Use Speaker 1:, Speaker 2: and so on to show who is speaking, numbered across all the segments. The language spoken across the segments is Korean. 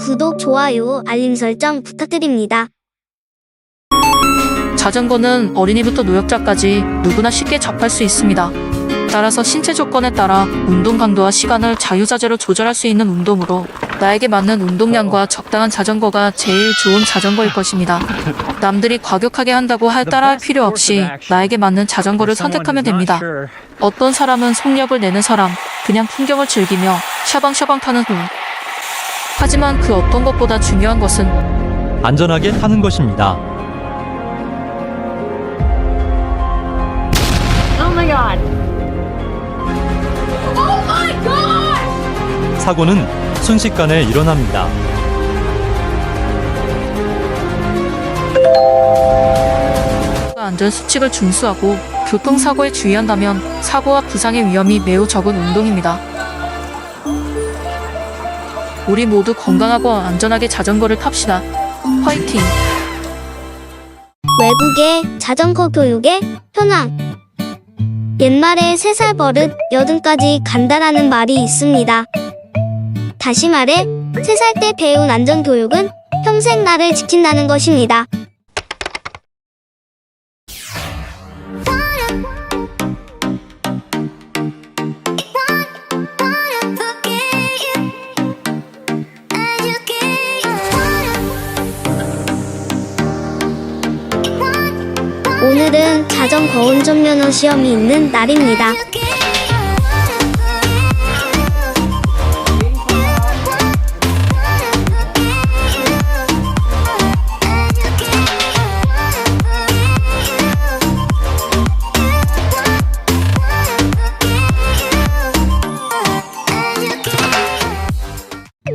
Speaker 1: 구독, 좋아요, 알림 설정 부탁드립니다.
Speaker 2: 자전거는 어린이부터 노약자까지 누구나 쉽게 접할 수 있습니다. 따라서 신체 조건에 따라 운동 강도와 시간을 자유자재로 조절할 수 있는 운동으로 나에게 맞는 운동량과 적당한 자전거가 제일 좋은 자전거일 것입니다. 남들이 과격하게 한다고 따라할 필요 없이 나에게 맞는 자전거를 선택하면 됩니다. 어떤 사람은 속력을 내는 사람, 그냥 풍경을 즐기며 샤방샤방 타는 분. 하지만 그 어떤 것보다 중요한 것은
Speaker 3: 안전하게 타는 것입니다.
Speaker 4: Oh my god! Oh my god!
Speaker 3: 사고는 순식간에 일어납니다.
Speaker 2: 안전수칙을 준수하고 교통사고에 주의한다면 사고와 부상의 위험이 매우 적은 운동입니다. 우리 모두 건강하고 안전하게 자전거를 탑시다. 화이팅!
Speaker 1: 외국의 자전거 교육의 현황. 옛말에 3살 버릇 80까지 간다라는 말이 있습니다. 다시 말해 3살 때 배운 안전교육은 평생 나를 지킨다는 것입니다. 오늘은 자전거 운전면허 시험이 있는 날입니다.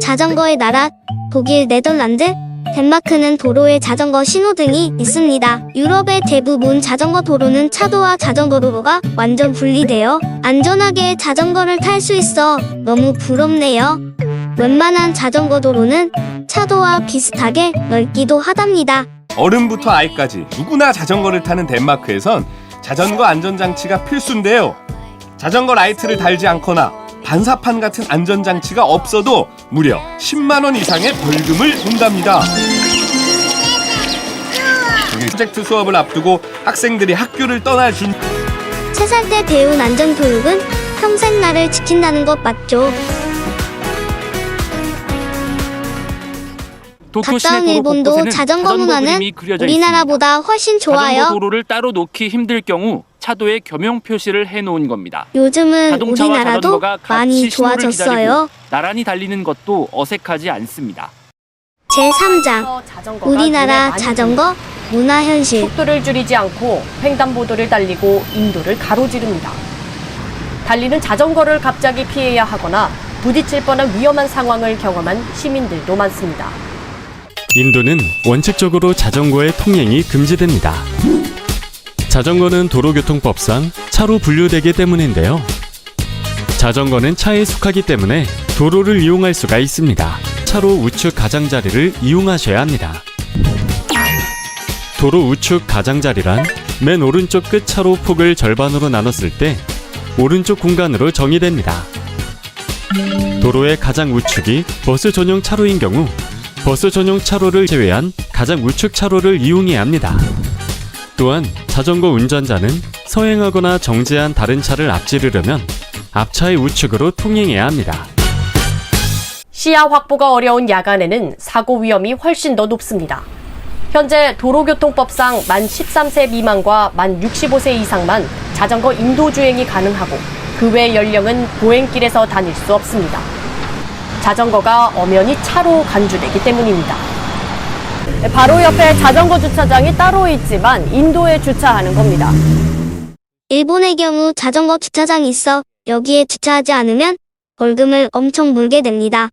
Speaker 1: 자전거의 나라 독일, 네덜란드, 덴마크는 도로에 자전거 신호등이 있습니다. 유럽의 대부분 자전거 도로는 차도와 자전거 도로가 완전 분리되어 안전하게 자전거를 탈 수 있어 너무 부럽네요. 웬만한 자전거 도로는 차도와 비슷하게 넓기도 하답니다.
Speaker 5: 어른부터 아이까지 누구나 자전거를 타는 덴마크에선 자전거 안전장치가 필수인데요. 자전거 라이트를 달지 않거나 반사판 같은 안전장치가 없어도 무려 10만 원 이상의 벌금을 문답니다. 프로젝트 수업을 앞두고 학생들이 학교를 떠날 준
Speaker 1: 3살 때 배운 안전교육은 평생 나를 지킨다는 것 맞죠? 가까운 일본도 자전거 문화는 우리나라보다 훨씬 좋아요.
Speaker 6: 자전거 도로를 따로 놓기 힘들 경우 차도에 겸용 표시를 해놓은 겁니다.
Speaker 1: 요즘은 우리나라도
Speaker 6: 자전거가
Speaker 1: 많이
Speaker 6: 같이 신호를
Speaker 1: 좋아졌어요.
Speaker 6: 기다리고 나란히 달리는 것도 어색하지 않습니다.
Speaker 1: 제3장 우리나라 자전거 문화 현실.
Speaker 4: 속도를 줄이지 않고 횡단보도를 달리고 인도를 가로지릅니다. 달리는 자전거를 갑자기 피해야 하거나 부딪힐 뻔한 위험한 상황을 경험한 시민들도 많습니다.
Speaker 7: 인도는 원칙적으로 자전거의 통행이 금지됩니다. 자전거는 도로교통법상 차로 분류되기 때문인데요. 자전거는 차에 속하기 때문에 도로를 이용할 수가 있습니다. 차로 우측 가장자리를 이용하셔야 합니다. 도로 우측 가장자리란 맨 오른쪽 끝 차로 폭을 절반으로 나눴을 때 오른쪽 공간으로 정의됩니다. 도로의 가장 우측이 버스 전용 차로인 경우 버스 전용 차로를 제외한 가장 우측 차로를 이용해야 합니다. 또한 자전거 운전자는 서행하거나 정지한 다른 차를 앞지르려면 앞차의 우측으로 통행해야 합니다.
Speaker 4: 시야 확보가 어려운 야간에는 사고 위험이 훨씬 더 높습니다. 현재 도로교통법상 만 13세 미만과 만 65세 이상만 자전거 인도 주행이 가능하고 그 외 연령은 보행길에서 다닐 수 없습니다. 자전거가 엄연히 차로 간주되기 때문입니다. 바로 옆에 자전거 주차장이 따로 있지만 인도에 주차하는 겁니다.
Speaker 1: 일본의 경우 자전거 주차장이 있어 여기에 주차하지 않으면 벌금을 엄청 물게 됩니다.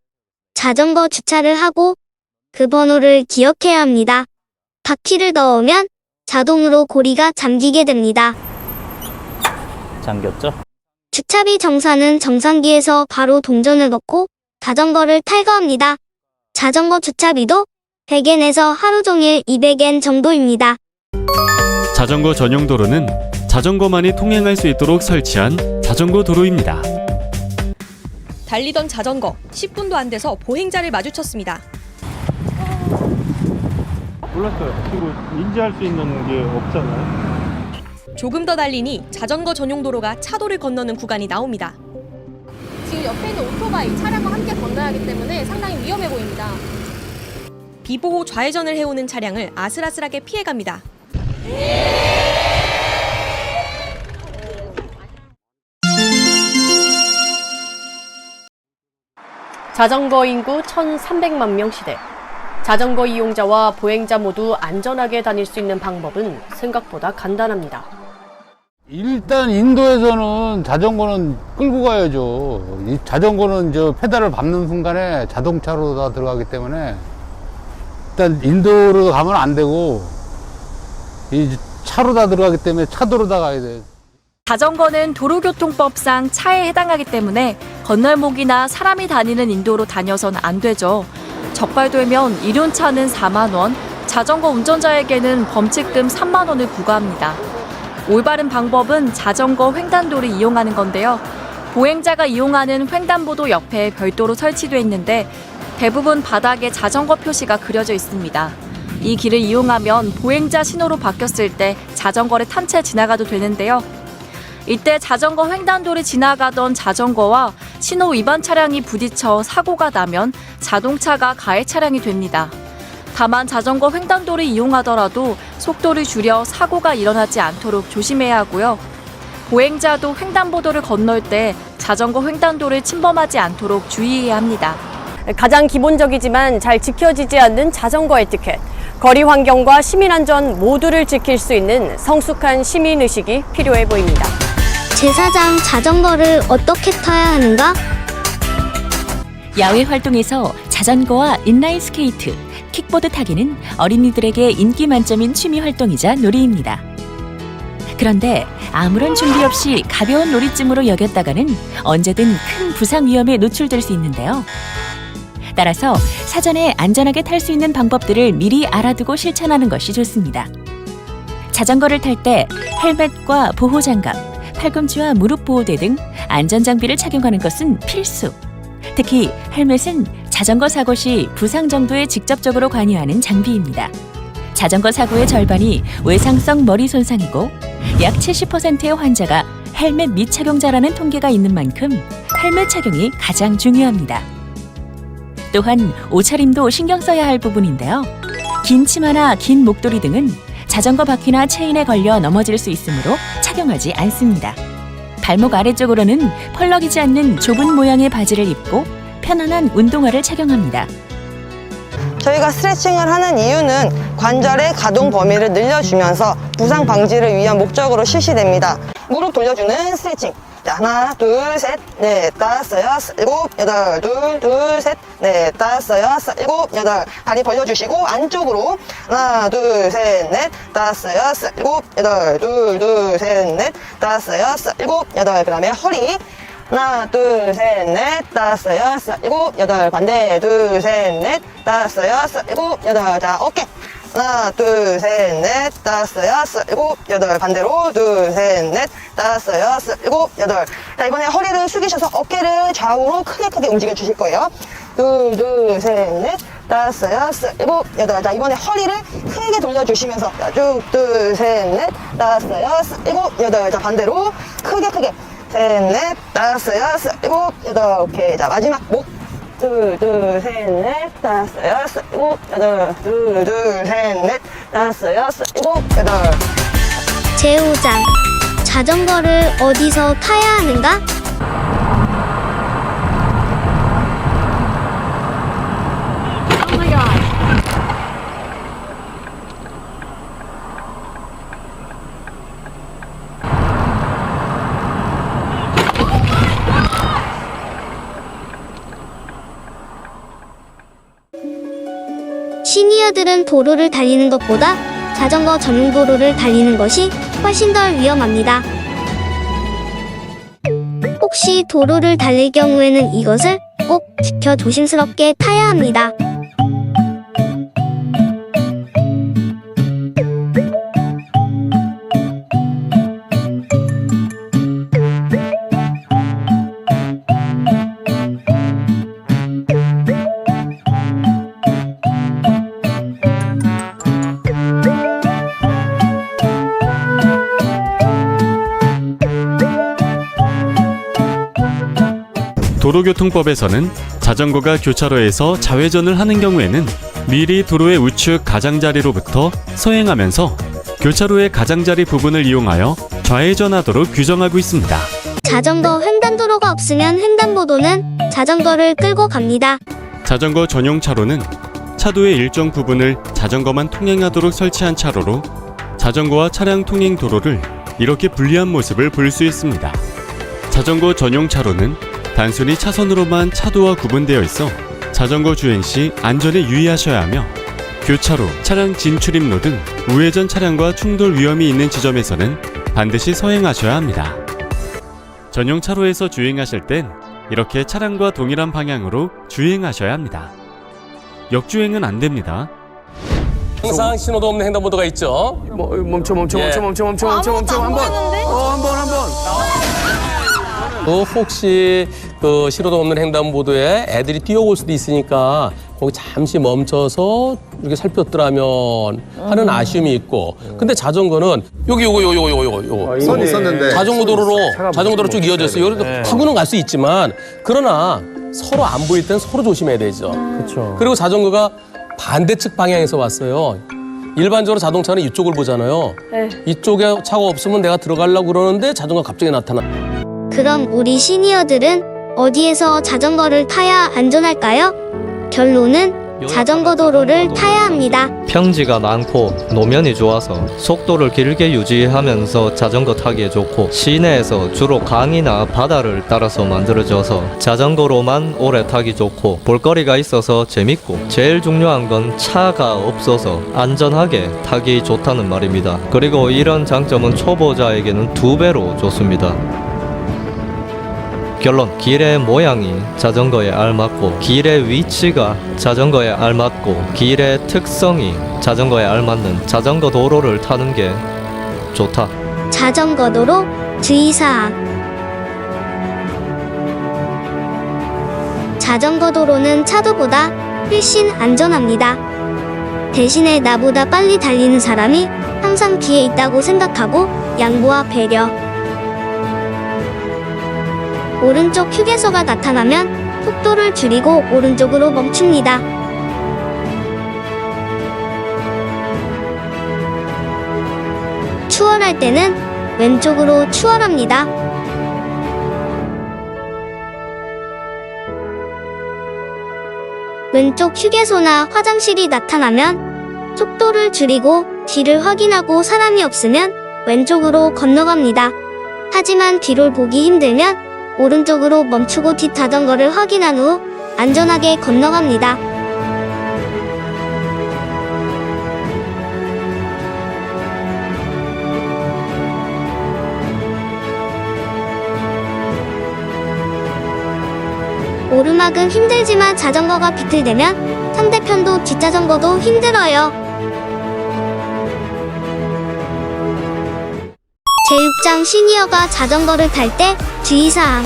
Speaker 1: 자전거 주차를 하고 그 번호를 기억해야 합니다. 바퀴를 넣으면 자동으로 고리가 잠기게 됩니다.
Speaker 3: 잠겼죠?
Speaker 1: 주차비 정산은 정산기에서 바로 동전을 넣고 자전거를 탈거합니다. 자전거 주차비도 100엔에서 하루 종일 200엔 정도입니다.
Speaker 7: 자전거 전용 도로는 자전거만이 통행할 수 있도록 설치한 자전거 도로입니다.
Speaker 8: 달리던 자전거 10분도 안 돼서 보행자를 마주쳤습니다. 몰랐어요. 그리고 인지할 수 있는 게 없잖아요.
Speaker 9: 조금 더 달리니 자전거 전용 도로가 차도를 건너는 구간이 나옵니다. 지금 옆에 있는 오토바이 차량과 함께 건너야 하기 때문에 상당히 위험해 보입니다. 비보호 좌회전을 해오는 차량을 아슬아슬하게 피해갑니다.
Speaker 4: 자전거 인구 1,300만 명 시대. 자전거 이용자와 보행자 모두 안전하게 다닐 수 있는 방법은 생각보다 간단합니다.
Speaker 10: 일단 인도에서는 자전거는 끌고 가야죠. 이 자전거는 저 페달을 밟는 순간에 자동차로 다 들어가기 때문에 일단 인도로 가면 안 되고 이 차로 다 들어가기 때문에 차도로 다 가야 돼요.
Speaker 2: 자전거는 도로교통법상 차에 해당하기 때문에 건널목이나 사람이 다니는 인도로 다녀선 안 되죠. 적발되면 일륜차는 4만 원, 자전거 운전자에게는 범칙금 3만 원을 부과합니다. 올바른 방법은 자전거 횡단도를 이용하는 건데요. 보행자가 이용하는 횡단보도 옆에 별도로 설치돼 있는데 대부분 바닥에 자전거 표시가 그려져 있습니다. 이 길을 이용하면 보행자 신호로 바뀌었을 때 자전거를 탄 채 지나가도 되는데요. 이때 자전거 횡단도를 지나가던 자전거와 신호 위반 차량이 부딪혀 사고가 나면 자동차가 가해 차량이 됩니다. 다만 자전거 횡단도를 이용하더라도 속도를 줄여 사고가 일어나지 않도록 조심해야 하고요. 보행자도 횡단보도를 건널 때 자전거 횡단도를 침범하지 않도록 주의해야 합니다.
Speaker 4: 가장 기본적이지만 잘 지켜지지 않는 자전거 에티켓. 거리 환경과 시민 안전 모두를 지킬 수 있는 성숙한 시민 의식이 필요해 보입니다.
Speaker 1: 제사장 자전거를 어떻게 타야 하는가?
Speaker 11: 야외 활동에서 자전거와 인라인 스케이트, 킥보드 타기는 어린이들에게 인기 만점인 취미 활동이자 놀이입니다. 그런데 아무런 준비 없이 가벼운 놀이쯤으로 여겼다가는 언제든 큰 부상 위험에 노출될 수 있는데요. 따라서 사전에 안전하게 탈 수 있는 방법들을 미리 알아두고 실천하는 것이 좋습니다. 자전거를 탈 때 헬멧과 보호장갑, 팔꿈치와 무릎 보호대 등 안전장비를 착용하는 것은 필수. 특히 헬멧은 자전거 사고 시 부상 정도에 직접적으로 관여하는 장비입니다. 자전거 사고의 절반이 외상성 머리 손상이고 약 70%의 환자가 헬멧 미착용자라는 통계가 있는 만큼 헬멧 착용이 가장 중요합니다. 또한 옷차림도 신경 써야 할 부분인데요. 긴 치마나 긴 목도리 등은 자전거 바퀴나 체인에 걸려 넘어질 수 있으므로 착용하지 않습니다. 발목 아래쪽으로는 펄럭이지 않는 좁은 모양의 바지를 입고 편안한 운동화를 착용합니다.
Speaker 12: 저희가 스트레칭을 하는 이유는 관절의 가동 범위를 늘려주면서 부상 방지를 위한 목적으로 실시됩니다. 무릎 돌려주는 스트레칭. 자, 하나, 둘, 셋, 넷, 다섯, 여섯, 일곱, 여덟, 둘, 셋, 넷, 다섯, 여섯, 일곱, 여덟. 다리 벌려주시고 안쪽으로 하나, 둘, 셋, 넷, 다섯, 여섯, 일곱, 여덟, 둘, 셋, 넷, 다섯, 여섯, 일곱, 여덟. 그 다음에 허리 하나, 둘, 셋, 넷, 다섯, 여섯, 일곱, 여덟. 반대 둘, 셋, 넷, 다섯, 여섯, 일곱, 여덟. 자, 어깨 하나, 둘, 셋, 넷, 다섯, 여섯, 일곱, 여덟. 반대로 둘, 셋, 넷, 다섯, 여섯, 일곱, 여덟. 자, 이번에 허리를 숙이셔서 어깨를 좌우로 크게 움직여 주실 거예요. 둘, 셋, 넷, 다섯, 여섯, 일곱, 여덟. 자, 이번에 허리를 크게 돌려주시면서 쭉, 둘, 셋, 넷, 다섯, 여섯, 일곱, 여덟. 자, 반대로 크게. 셋, 넷, 다섯, 여섯, 일곱, 여덟. 오케이. 자, 마지막 목. 둘, 셋, 넷, 다섯, 여섯, 일곱, 여덟. 둘, 셋, 넷, 다섯, 여섯, 일곱, 여덟.
Speaker 1: 제우장. 자전거를 어디서 타야 하는가? 시니어들은 도로를 달리는 것보다 자전거 전용 도로를 달리는 것이 훨씬 덜 위험합니다. 혹시 도로를 달릴 경우에는 이것을 꼭 지켜 조심스럽게 타야 합니다.
Speaker 7: 도로교통법에서는 자전거가 교차로에서 좌회전을 하는 경우에는 미리 도로의 우측 가장자리로부터 서행하면서 교차로의 가장자리 부분을 이용하여 좌회전하도록 규정하고 있습니다.
Speaker 1: 자전거 횡단도로가 없으면 횡단보도는 자전거를 끌고 갑니다.
Speaker 7: 자전거 전용 차로는 차도의 일정 부분을 자전거만 통행하도록 설치한 차로로 자전거와 차량 통행 도로를 이렇게 분리한 모습을 볼 수 있습니다. 자전거 전용 차로는 단순히 차선으로만 차도와 구분되어 있어 자전거 주행 시 안전에 유의하셔야 하며 교차로, 차량 진출입로 등 우회전 차량과 충돌 위험이 있는 지점에서는 반드시 서행하셔야 합니다. 전용 차로에서 주행하실 땐 이렇게 차량과 동일한 방향으로 주행하셔야 합니다. 역주행은 안 됩니다.
Speaker 13: 항상 신호도 없는 횡단보도가 있죠. 멈춰 또 혹시 그 신호도 없는 횡단보도에 애들이 뛰어올 수도 있으니까 거기 잠시 멈춰서 이렇게 살폈더라면 하는 아쉬움이 있고, 근데 자전거는 요거
Speaker 14: 선이 있었는데
Speaker 13: 자전거 도로 쭉 이어져 있어요. 여기도 타고는 갈 수 있지만 그러나 서로 안 보일 땐 서로 조심해야 되죠.
Speaker 14: 그렇죠.
Speaker 13: 그리고 자전거가 반대측 방향에서 왔어요. 일반적으로 자동차는 이쪽을 보잖아요. 이쪽에 차가 없으면 내가 들어가려고 그러는데 자전거가 갑자기 나타나.
Speaker 1: 그럼 우리 시니어들은 어디에서 자전거를 타야 안전할까요? 결론은 자전거 도로를 타야 합니다.
Speaker 15: 평지가 많고 노면이 좋아서 속도를 길게 유지하면서 자전거 타기에 좋고, 시내에서 주로 강이나 바다를 따라서 만들어져서 자전거로만 오래 타기 좋고, 볼거리가 있어서 재밌고, 제일 중요한 건 차가 없어서 안전하게 타기 좋다는 말입니다. 그리고 이런 장점은 초보자에게는 2배로 좋습니다. 결론, 길의 모양이 자전거에 알맞고, 길의 위치가 자전거에 알맞고, 길의 특성이 자전거에 알맞는 자전거 도로를 타는 게 좋다.
Speaker 1: 자전거 도로 주의사항. 자전거 도로는 차도보다 훨씬 안전합니다. 대신에 나보다 빨리 달리는 사람이 항상 뒤에 있다고 생각하고 양보와 배려. 오른쪽 휴게소가 나타나면 속도를 줄이고 오른쪽으로 멈춥니다. 추월할 때는 왼쪽으로 추월합니다. 왼쪽 휴게소나 화장실이 나타나면 속도를 줄이고 뒤를 확인하고 사람이 없으면 왼쪽으로 건너갑니다. 하지만 뒤를 보기 힘들면 오른쪽으로 멈추고 뒷 자전거를 확인한 후 안전하게 건너갑니다. 오르막은 힘들지만 자전거가 비틀대면 상대편도 뒷자전거도 힘들어요. 제6장 시니어가 자전거를 탈 때 주의사항.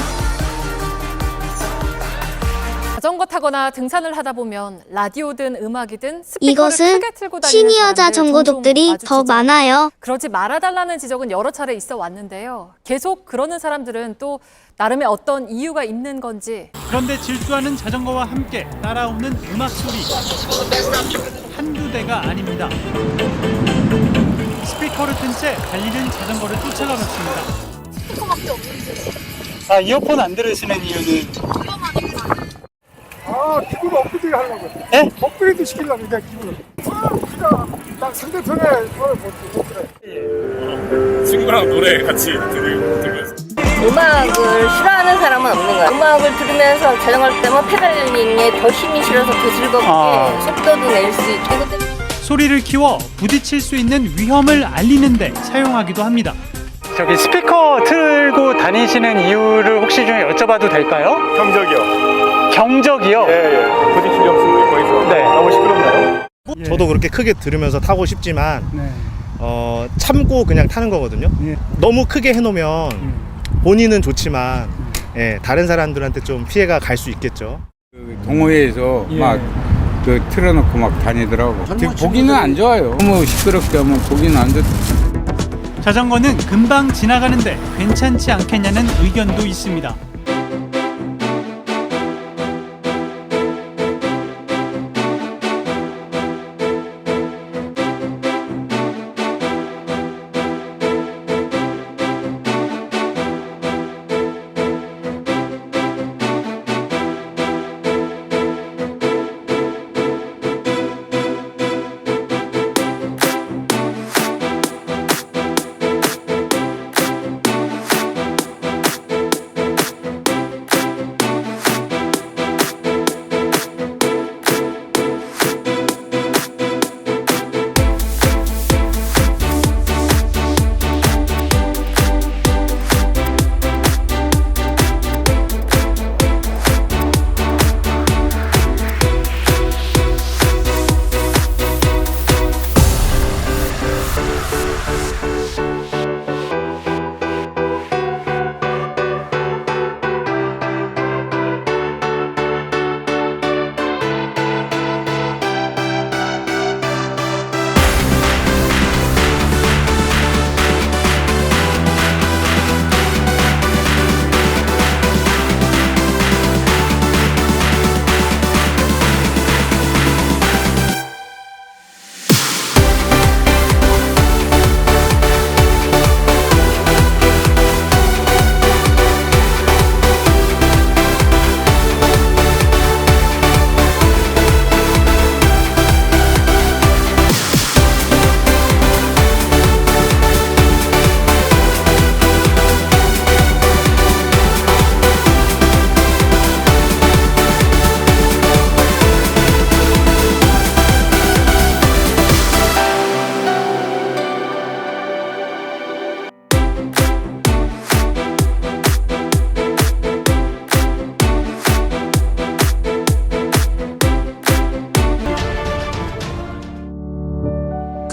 Speaker 16: 자전거 타거나 등산을 하다 보면 라디오든 음악이든 스피커를
Speaker 1: 이것은
Speaker 16: 크게 틀고 다니는
Speaker 1: 시니어
Speaker 16: 사람들
Speaker 1: 자전거족들이
Speaker 16: 종종
Speaker 1: 더
Speaker 16: 마주치죠.
Speaker 1: 많아요.
Speaker 16: 그러지 말아달라는 지적은 여러 차례 있어 왔는데요. 계속 그러는 사람들은 또 나름의 어떤 이유가 있는 건지.
Speaker 8: 그런데 질주하는 자전거와 함께 따라오는 음악 소리 한두 대가 아닙니다. 스피커를 튼 채 달리는 자전거를 쫓아가 봤습니다.
Speaker 16: 스피커밖에 없는데.
Speaker 8: 아, 이어폰 안 들으시는 이유는?
Speaker 14: 기분 업그레이드 하려고.
Speaker 8: 예?
Speaker 14: 업그레이드 시키려고 내가 기분을. 난 상대편에 못 그래.
Speaker 5: 친구랑 노래 같이 들으면서.
Speaker 17: 음악을 싫어하는 사람은 없는 거야. 음악을 들으면서 자전거를 타면 페달링에 더 힘이 실어서 더 즐겁게 속도도 낼 수 있고.
Speaker 8: 소리를 키워 부딪힐 수 있는 위험을 알리는데 사용하기도 합니다. 저기 스피커 틀고 다니시는 이유를 혹시 좀 여쭤봐도 될까요?
Speaker 14: 경적이요.
Speaker 8: 경적이요?
Speaker 14: 예. 부딪힐 위험성도 있고 해서.
Speaker 8: 네.
Speaker 14: 너무 시끄럽나요?
Speaker 18: 저도 그렇게 크게 들으면서 타고 싶지만 참고 그냥 타는 거거든요. 너무 크게 해놓으면 본인은 좋지만 다른 사람들한테 좀 피해가 갈 수 있겠죠.
Speaker 19: 동호회에서 막 틀어놓고 막 다니더라고. 보기는 안 좋아요. 너무 시끄럽게 하면 보기는 안 좋다.
Speaker 8: 자전거는 금방 지나가는데 괜찮지 않겠냐는 의견도 있습니다.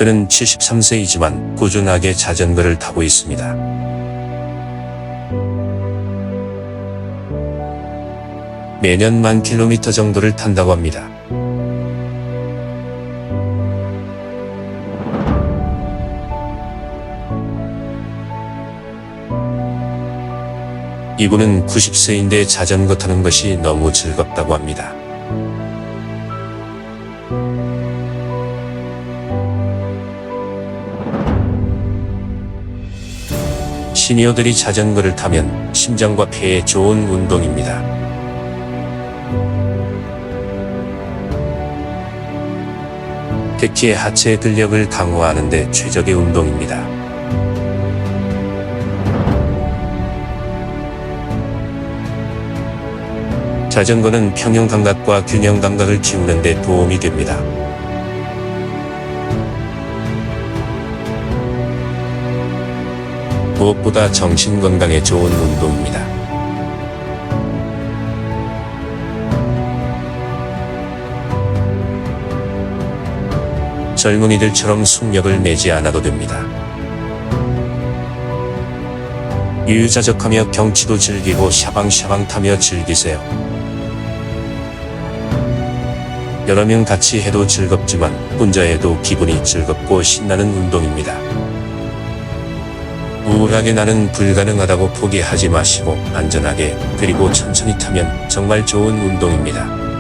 Speaker 20: 그는 73세이지만 꾸준하게 자전거를 타고 있습니다. 매년 10,000km 정도를 탄다고 합니다. 이분은 90세인데 자전거 타는 것이 너무 즐겁다고 합니다. 시니어들이 자전거를 타면 심장과 폐에 좋은 운동입니다. 특히 하체 근력을 강화하는 데 최적의 운동입니다. 자전거는 평형 감각과 균형 감각을 키우는 데 도움이 됩니다. 무엇보다 정신 건강에 좋은 운동입니다. 젊은이들처럼 숙력을 내지 않아도 됩니다. 유유자적하며 경치도 즐기고 샤방샤방 타며 즐기세요. 여러 명 같이 해도 즐겁지만 혼자 해도 기분이 즐겁고 신나는 운동입니다. 우울하게 나는 불가능하다고 포기하지 마시고 안전하게 그리고 천천히 타면 정말 좋은 운동입니다.